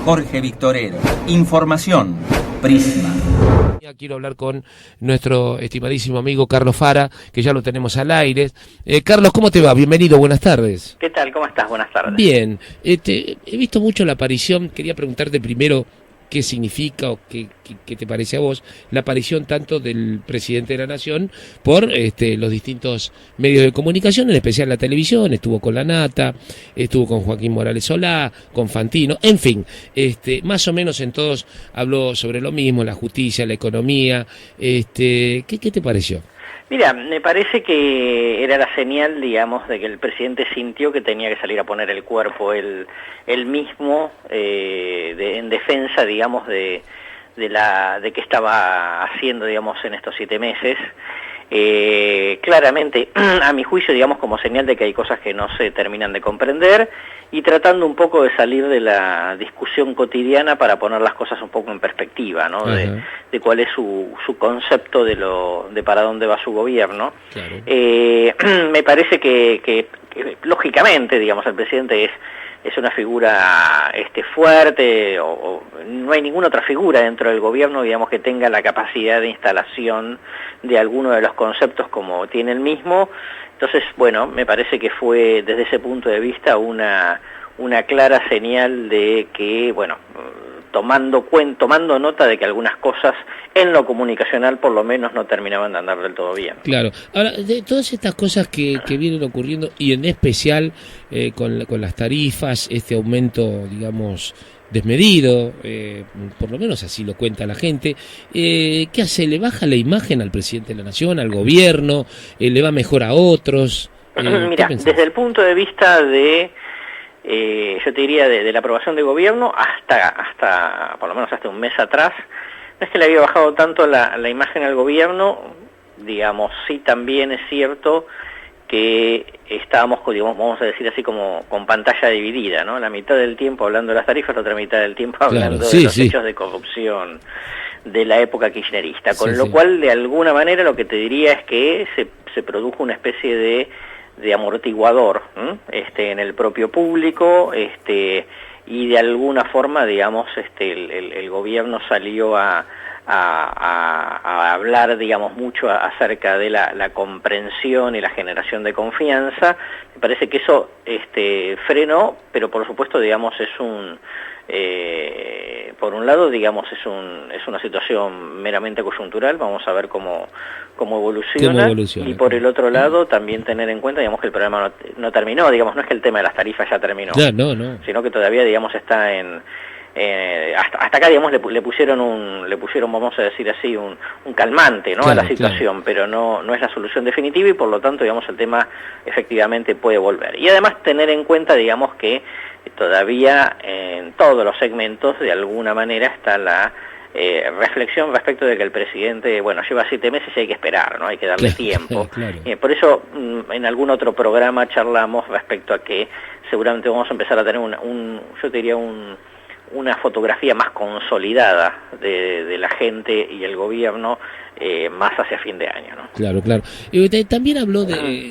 Jorge Victorero. Información. Prisma. Quiero hablar con nuestro estimadísimo amigo Carlos Fara, que ya lo tenemos al aire. Carlos, ¿cómo te va? Bienvenido, buenas tardes. ¿Qué tal? ¿Cómo estás? Buenas tardes. Bien, he visto mucho la aparición, quería preguntarte primero qué significa o qué te parece a vos la aparición tanto del presidente de la Nación por los distintos medios de comunicación, en especial la televisión. Estuvo con La Nata, estuvo con Joaquín Morales Solá, con Fantino, en fin, más o menos en todos habló sobre lo mismo, la justicia, la economía. ¿Qué te pareció? Mira, me parece que era la señal, digamos, de que el presidente sintió que tenía que salir a poner el cuerpo él mismo en defensa, digamos, de qué estaba haciendo, digamos, en estos 7 meses. Claramente, a mi juicio, digamos, como señal de que hay cosas que no se terminan de comprender, y tratando un poco de salir de la discusión cotidiana para poner las cosas un poco en perspectiva, ¿no? De cuál es su concepto de para dónde va su gobierno. Claro. Me parece que lógicamente, digamos, el presidente es una figura fuerte, o no hay ninguna otra figura dentro del gobierno, digamos, que tenga la capacidad de instalación de alguno de los conceptos como tiene el mismo. Entonces, bueno, me parece que fue desde ese punto de vista una clara señal de que, bueno, tomando nota de que algunas cosas en lo comunicacional por lo menos no terminaban de andar del todo bien. Claro. Ahora, de todas estas cosas que vienen ocurriendo, y en especial con las tarifas, este aumento, digamos, desmedido, por lo menos así lo cuenta la gente, ¿qué hace? ¿Le baja la imagen al presidente de la Nación, al gobierno? ¿Le va mejor a otros? Mira, desde el punto de vista de yo te diría de la aprobación de gobierno hasta por lo menos hasta un mes atrás, no es que le había bajado tanto la imagen al gobierno, digamos. Sí, también es cierto que estábamos, digamos, vamos a decir así, como con pantalla dividida, ¿no? La mitad del tiempo hablando de las tarifas, la otra mitad del tiempo hablando de los hechos de corrupción de la época kirchnerista, con lo cual, de alguna manera, lo que te diría es que se produjo una especie de amortiguador en el propio público, y de alguna forma, digamos, el gobierno salió a hablar, digamos, mucho acerca de la comprensión y la generación de confianza. Me parece que eso frenó, pero por supuesto, digamos, por un lado, digamos, es una situación meramente coyuntural. Vamos a ver cómo evoluciona. Y por el otro lado, también tener en cuenta, digamos, que el problema no terminó, digamos, no es que el tema de las tarifas ya terminó, no. Sino que todavía, digamos, está hasta acá, digamos, le pusieron, vamos a decir así, un calmante, ¿no? Claro, a la situación, pero no es la solución definitiva, y por lo tanto, digamos, el tema efectivamente puede volver. Y además tener en cuenta, digamos, que todavía en todos los segmentos, de alguna manera, está la reflexión respecto de que el presidente, bueno, lleva 7 meses y hay que esperar, ¿no? Hay que darle tiempo. Claro. Por eso, en algún otro programa charlamos respecto a que seguramente vamos a empezar a tener yo te diría una fotografía más consolidada de la gente y el gobierno más hacia fin de año, ¿no? Claro. También habló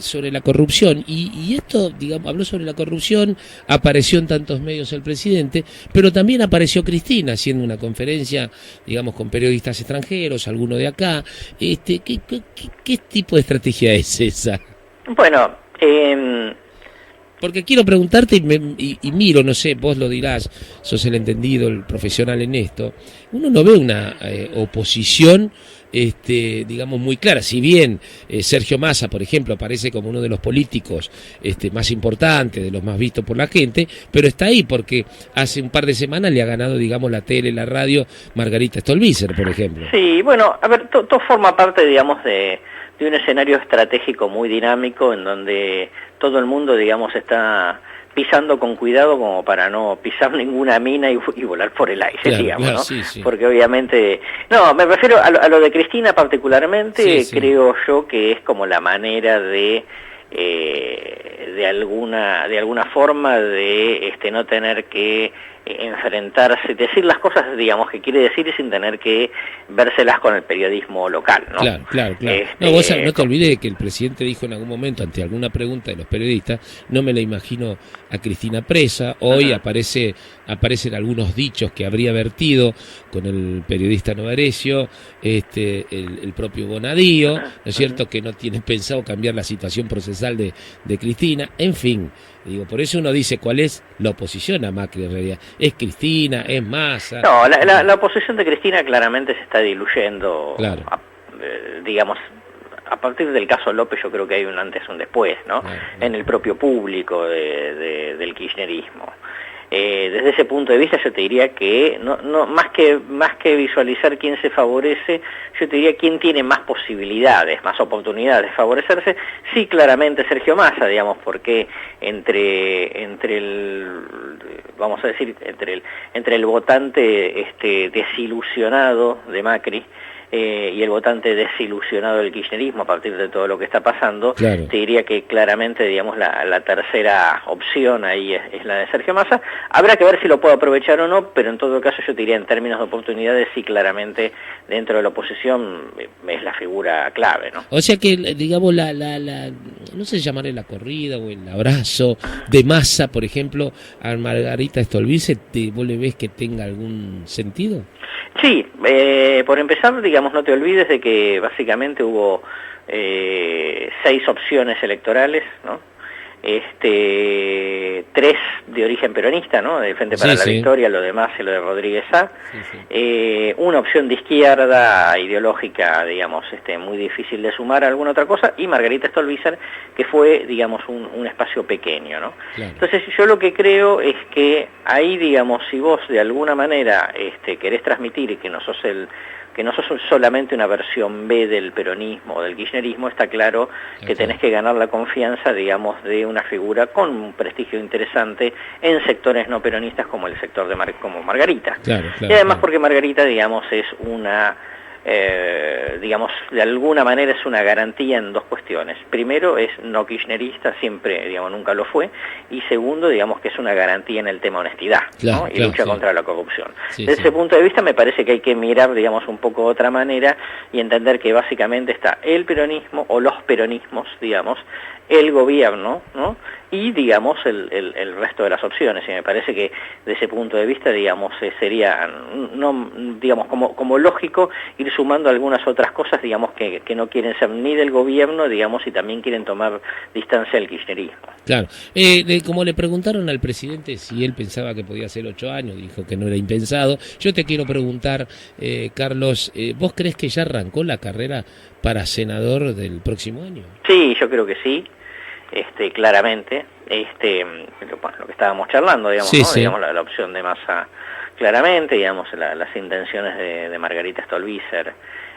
sobre la corrupción, y esto, digamos, habló sobre la corrupción, apareció en tantos medios el presidente, pero también apareció Cristina haciendo una conferencia, digamos, con periodistas extranjeros, alguno de acá. ¿Qué tipo de estrategia es esa? Bueno, porque quiero preguntarte, y miro, no sé, vos lo dirás, sos el entendido, el profesional en esto. Uno no ve una oposición, digamos, muy clara. Si bien Sergio Massa, por ejemplo, aparece como uno de los políticos más importantes, de los más vistos por la gente, pero está ahí porque hace un par de semanas le ha ganado, digamos, la tele, la radio, Margarita Stolbizer, por ejemplo. Sí, bueno, a ver, todo forma parte, digamos, de un escenario estratégico muy dinámico, en donde todo el mundo, digamos, está pisando con cuidado como para no pisar ninguna mina y volar por el aire, digamos, ¿no? Sí. Porque obviamente, no, me refiero a lo de Cristina particularmente. Creo yo que es como la manera de alguna forma de no tener que enfrentarse, decir las cosas, digamos, que quiere decir y sin tener que vérselas con el periodismo local, ¿no? Claro. No, vos no te olvides de que el presidente dijo en algún momento, ante alguna pregunta de los periodistas, no me la imagino a Cristina presa. Hoy aparecen algunos dichos que habría vertido con el periodista Novarecio, el propio Bonadío, ¿no es cierto?, que no tienen pensado cambiar la situación procesal de Cristina. En fin, digo, por eso uno dice cuál es la oposición a Macri en realidad. ¿Es Cristina? ¿Es Massa? No, la oposición de Cristina claramente se está diluyendo, claro. Digamos, a partir del caso López yo creo que hay un antes y un después, ¿no? En el propio público del kirchnerismo. Desde ese punto de vista yo te diría que no más que visualizar quién se favorece, yo te diría quién tiene más posibilidades, más oportunidades de favorecerse. Sí, claramente Sergio Massa, digamos, porque entre el vamos a decir entre el votante desilusionado de Macri y el votante desilusionado del kirchnerismo a partir de todo lo que está pasando, claro. Te diría que claramente, digamos, la tercera opción ahí es la de Sergio Massa. Habrá que ver si lo puedo aprovechar o no, pero en todo caso yo te diría en términos de oportunidades, sí, claramente dentro de la oposición es la figura clave, ¿no? O sea que, digamos, no sé si llamarle la corrida o el abrazo de Massa, por ejemplo, a Margarita Stolbizer, ¿vos le ves que tenga algún sentido? Sí, por empezar, digamos, no te olvides de que básicamente hubo 6 opciones electorales, ¿no? 3 de origen peronista, ¿no? De Frente para la Victoria, lo demás y lo de Rodríguez A. Una opción de izquierda ideológica, digamos, muy difícil de sumar a alguna otra cosa, y Margarita Stolbizer, que fue, digamos, un espacio pequeño, ¿no? Claro. Entonces yo lo que creo es que ahí, digamos, si vos de alguna manera querés transmitir que no sos solamente una versión B del peronismo o del kirchnerismo, está claro que tenés que ganar la confianza, digamos, de una figura con un prestigio interesante en sectores no peronistas como el sector como Margarita. Claro, y además porque Margarita, digamos, es una digamos, de alguna manera es una garantía en 2 cuestiones. Primero, es no kirchnerista, siempre, digamos, nunca lo fue, y segundo, digamos, que es una garantía en el tema honestidad, ¿no? Y lucha contra la corrupción. Desde ese punto de vista me parece que hay que mirar, digamos, un poco de otra manera y entender que básicamente está el peronismo o los peronismos, digamos, el gobierno, ¿no? Y, digamos, el resto de las opciones. Y me parece que, de ese punto de vista, digamos, sería, no, digamos, como lógico ir sumando algunas otras cosas, digamos, que no quieren ser ni del gobierno, digamos, y también quieren tomar distancia del kirchnerismo. Claro. Como le preguntaron al presidente si él pensaba que podía ser 8 años, dijo que no era impensado. Yo te quiero preguntar, Carlos, ¿vos crees que ya arrancó la carrera para senador del próximo año? Sí, yo creo que sí. Claramente, bueno, lo que estábamos charlando, digamos, ¿no? Digamos, la opción de Massa, claramente, digamos, las intenciones de Margarita Stolbizer,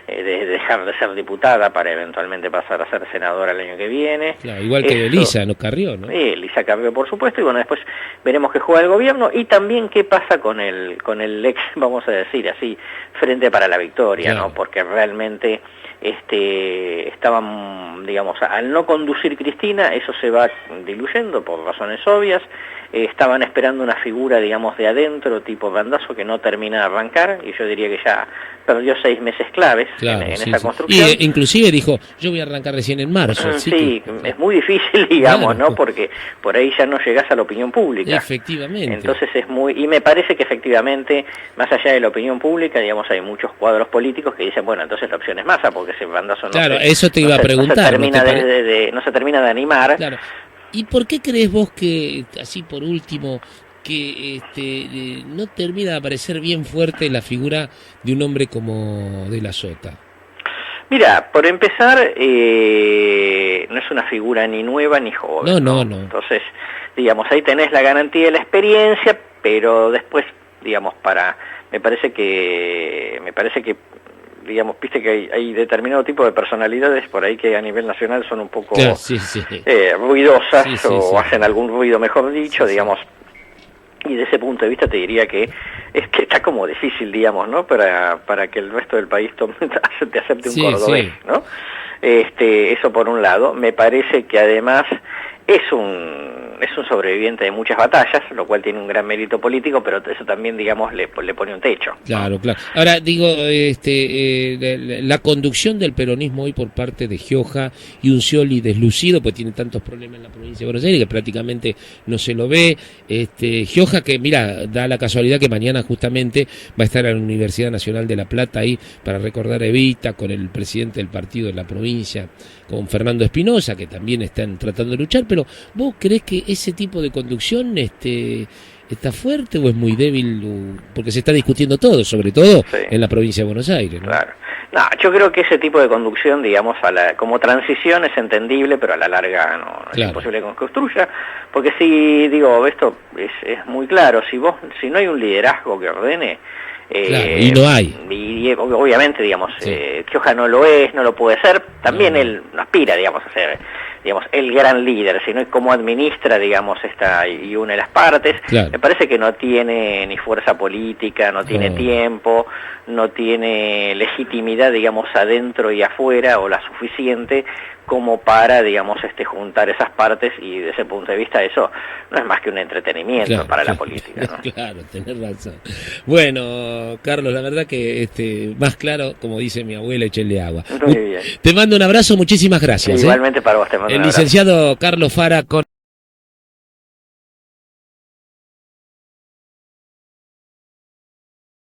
de dejar de ser diputada para eventualmente pasar a ser senadora el año que viene. Claro, igual que Elisa, ¿no? Carrió, ¿no? Elisa Carrió, por supuesto, y bueno, después veremos qué juega el gobierno y también qué pasa con el ex, vamos a decir así, Frente para la Victoria, claro, ¿no? Porque realmente estaban, digamos, al no conducir Cristina, eso se va diluyendo por razones obvias. Estaban esperando una figura, digamos, de adentro, tipo Randazzo, que no termina de arrancar, y yo diría que ya perdió 6 meses claves, claro, en esa construcción. Y inclusive dijo, yo voy a arrancar recién en marzo. Sí, es muy difícil, digamos, claro, ¿no? Porque por ahí ya no llegás a la opinión pública. Efectivamente. Entonces y me parece que efectivamente, más allá de la opinión pública, digamos, hay muchos cuadros políticos que dicen, bueno, entonces la opción es Massa, porque ese Randazzo eso te iba a preguntar. No se termina de animar. Claro. ¿Y por qué crees vos que, así por último, que no termina de aparecer bien fuerte la figura de un hombre como De la Sota? Mira, por empezar, no es una figura ni nueva ni joven. No. Entonces, digamos, ahí tenés la garantía de la experiencia, pero después, digamos, me parece que digamos, viste que hay determinado tipo de personalidades por ahí que a nivel nacional son un poco ruidosas, hacen algún ruido, mejor dicho, digamos, y de ese punto de vista te diría que está como difícil, digamos, ¿no? Para que el resto del país te acepte un cordobés, ¿no? Eso por un lado. Me parece que además es un un sobreviviente de muchas batallas, lo cual tiene un gran mérito político, pero eso también, digamos, le pone un techo. Claro, claro. Ahora, digo, la conducción del peronismo hoy por parte de Gioja y un Scioli deslucido, pues tiene tantos problemas en la provincia de Buenos Aires que prácticamente no se lo ve. Gioja, que mira, da la casualidad que mañana justamente va a estar en la Universidad Nacional de La Plata ahí para recordar a Evita con el presidente del partido de la provincia, con Fernando Espinosa, que también están tratando de luchar, pero ¿vos creés que ese tipo de conducción está fuerte o es muy débil? Porque se está discutiendo todo, sobre todo sí, en la provincia de Buenos Aires, ¿no? Claro. No, yo creo que ese tipo de conducción, digamos, como transición es entendible, pero a la larga no claro, es imposible que construya, porque si, digo, esto es muy claro, si no hay un liderazgo que ordene, claro, y no hay. Y obviamente, digamos, sí, Gioja no lo es, no lo puede ser, también él no aspira, digamos, a ser, digamos, el gran líder, sino es cómo administra, digamos, y une las partes. Claro. Me parece que no tiene ni fuerza política, no tiene tiempo, no tiene legitimidad, digamos, adentro y afuera, o la suficiente como para, digamos, juntar esas partes, y desde ese punto de vista eso no es más que un entretenimiento, claro, para la política, ¿no? Claro, tenés razón. Bueno, Carlos, la verdad que más claro, como dice mi abuela, échale agua. Muy bien. Te mando un abrazo, muchísimas gracias. Igualmente para vos te mando un abrazo. El licenciado Carlos Fara con